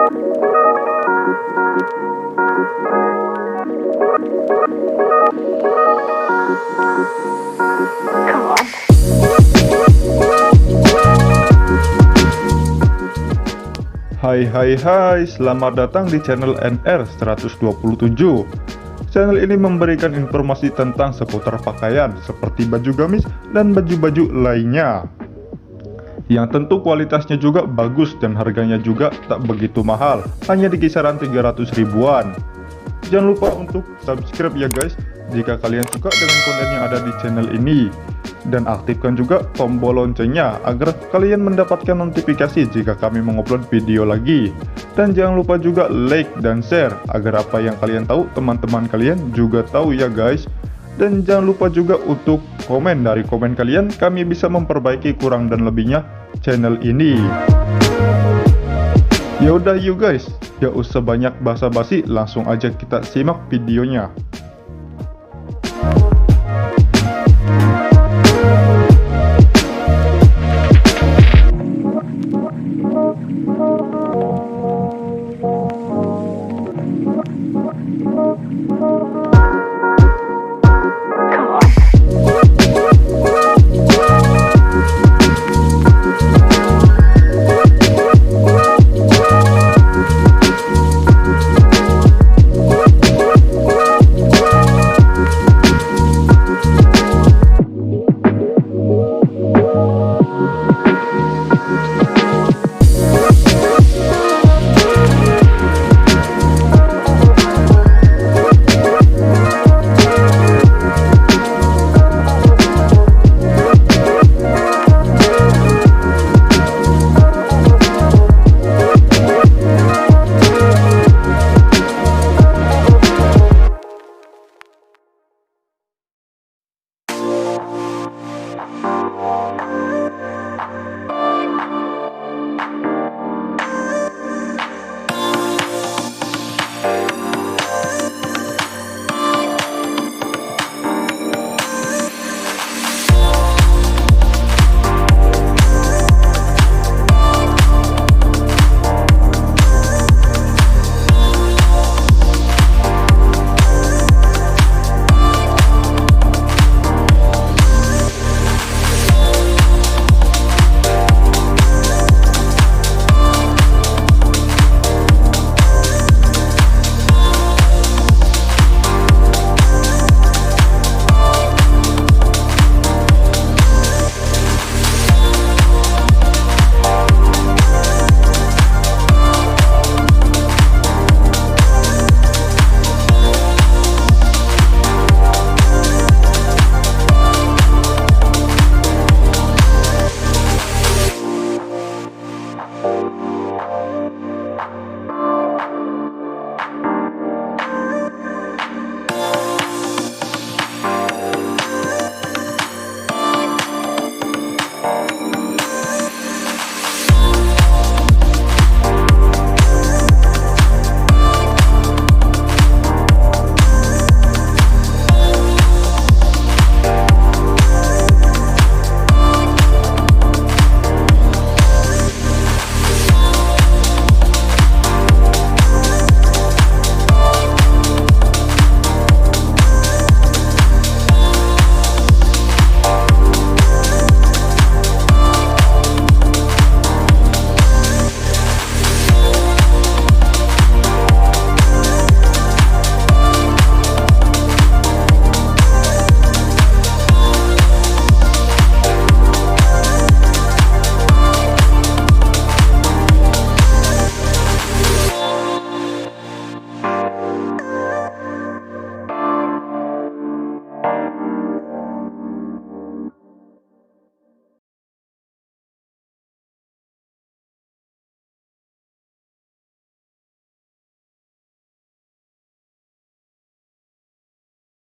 Hai, selamat datang di channel NR 127. Channel ini memberikan informasi tentang seputar pakaian seperti baju gamis dan baju-baju lainnya, yang tentu kualitasnya juga bagus dan harganya juga tak begitu mahal, hanya di kisaran 300 ribuan. Jangan lupa untuk subscribe ya guys jika kalian suka dengan konten yang ada di channel ini, dan aktifkan juga tombol loncengnya agar kalian mendapatkan notifikasi jika kami mengupload video lagi. Dan jangan lupa juga like dan share agar apa yang kalian tahu teman-teman kalian juga tahu ya guys. Dan jangan lupa juga untuk komen, dari komen kalian kami bisa memperbaiki kurang dan lebihnya channel ini. Yaudah yuk guys, gak usah banyak basa-basi, langsung aja kita simak videonya.